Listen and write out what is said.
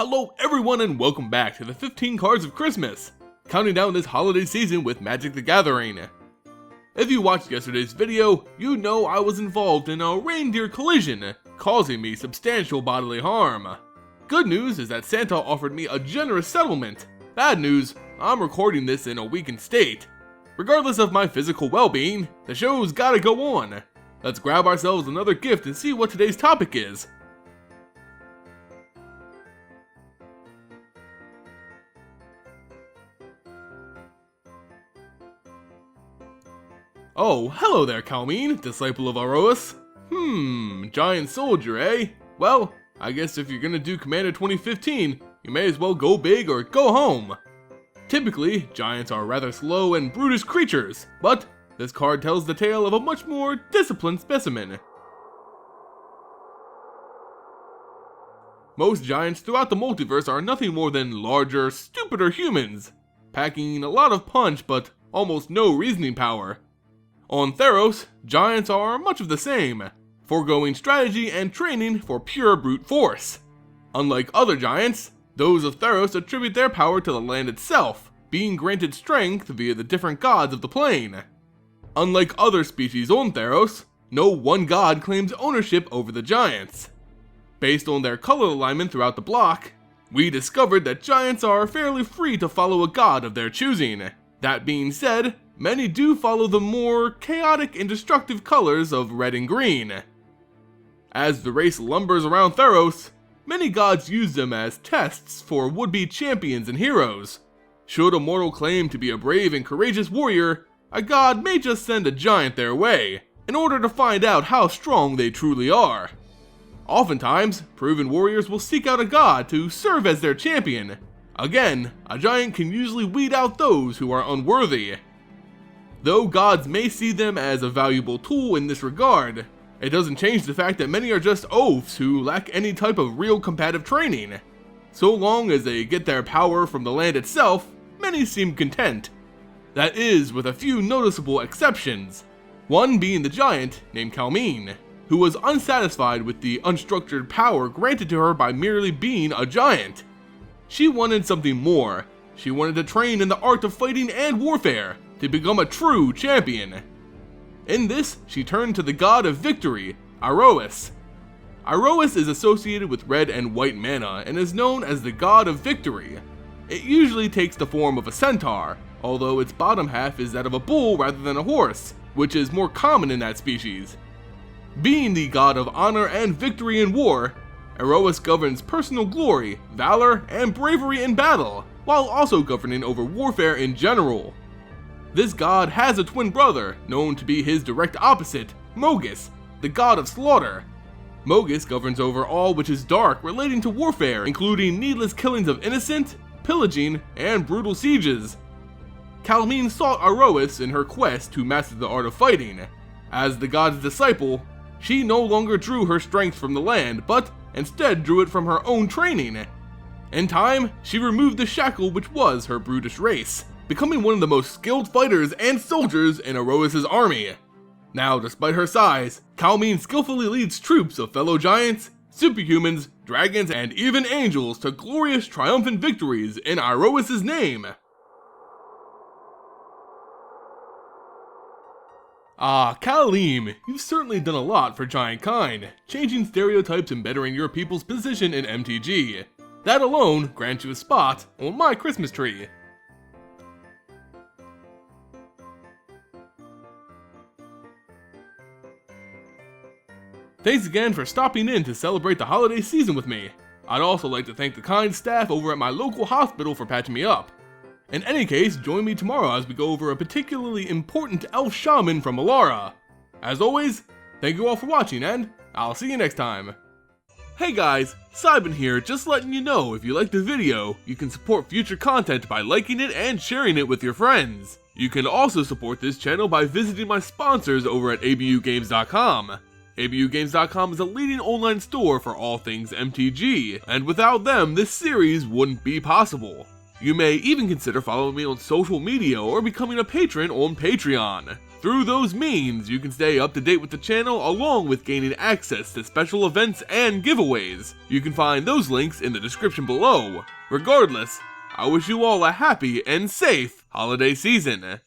Hello everyone and welcome back to the 15 Cards of Christmas, counting down this holiday season with Magic the Gathering. If you watched yesterday's video, you know I was involved in a reindeer collision, causing me substantial bodily harm. Good news is that Santa offered me a generous settlement. Bad news, I'm recording this in a weakened state. Regardless of my physical well-being, the show's gotta go on. Let's grab ourselves another gift and see what today's topic is. Oh, hello there, Kalemne, disciple of Iroas. Giant soldier, eh? Well, I guess if you're gonna do Commander 2015, you may as well go big or go home. Typically, giants are rather slow and brutish creatures, but this card tells the tale of a much more disciplined specimen. Most giants throughout the multiverse are nothing more than larger, stupider humans, packing a lot of punch but almost no reasoning power. On Theros, giants are much of the same, foregoing strategy and training for pure brute force. Unlike other giants, those of Theros attribute their power to the land itself, being granted strength via the different gods of the plane. Unlike other species on Theros, no one god claims ownership over the giants. Based on their color alignment throughout the block, we discovered that giants are fairly free to follow a god of their choosing. That being said, many do follow the more chaotic and destructive colors of red and green. As the race lumbers around Theros, many gods use them as tests for would-be champions and heroes. Should a mortal claim to be a brave and courageous warrior, a god may just send a giant their way, in order to find out how strong they truly are. Oftentimes, proven warriors will seek out a god to serve as their champion. Again, a giant can usually weed out those who are unworthy. Though gods may see them as a valuable tool in this regard, it doesn't change the fact that many are just oafs who lack any type of real combative training. So long as they get their power from the land itself, many seem content. That is, with a few noticeable exceptions. One being the giant named Kalemne, who was unsatisfied with the unstructured power granted to her by merely being a giant. She wanted something more. She wanted to train in the art of fighting and warfare, to become a true champion. In this, she turned to the god of victory, Iroas. Iroas is associated with red and white mana and is known as the god of victory. It usually takes the form of a centaur, although its bottom half is that of a bull rather than a horse, which is more common in that species. Being the god of honor and victory in war, Iroas governs personal glory, valor, and bravery in battle, while also governing over warfare in general. This god has a twin brother, known to be his direct opposite, Mogis, the god of slaughter. Mogis governs over all which is dark relating to warfare, including needless killings of innocent, pillaging, and brutal sieges. Kalemne sought Iroas in her quest to master the art of fighting. As the god's disciple, she no longer drew her strength from the land, but instead drew it from her own training. In time, she removed the shackle which was her brutish race, becoming one of the most skilled fighters and soldiers in Iroas' army. Now, despite her size, Kalemne skillfully leads troops of fellow giants, superhumans, dragons, and even angels to glorious triumphant victories in Iroas' name. Ah, Kalemne, you've certainly done a lot for giant kind, changing stereotypes and bettering your people's position in MTG. That alone grants you a spot on my Christmas tree. Thanks again for stopping in to celebrate the holiday season with me. I'd also like to thank the kind staff over at my local hospital for patching me up. In any case, join me tomorrow as we go over a particularly important elf shaman from Alara. As always, thank you all for watching and I'll see you next time. Hey guys, Simon here, just letting you know if you liked the video, you can support future content by liking it and sharing it with your friends. You can also support this channel by visiting my sponsors over at abugames.com. abugames.com is a leading online store for all things MTG, and without them, this series wouldn't be possible. You may even consider following me on social media or becoming a patron on Patreon. Through those means, you can stay up to date with the channel along with gaining access to special events and giveaways. You can find those links in the description below. Regardless, I wish you all a happy and safe holiday season.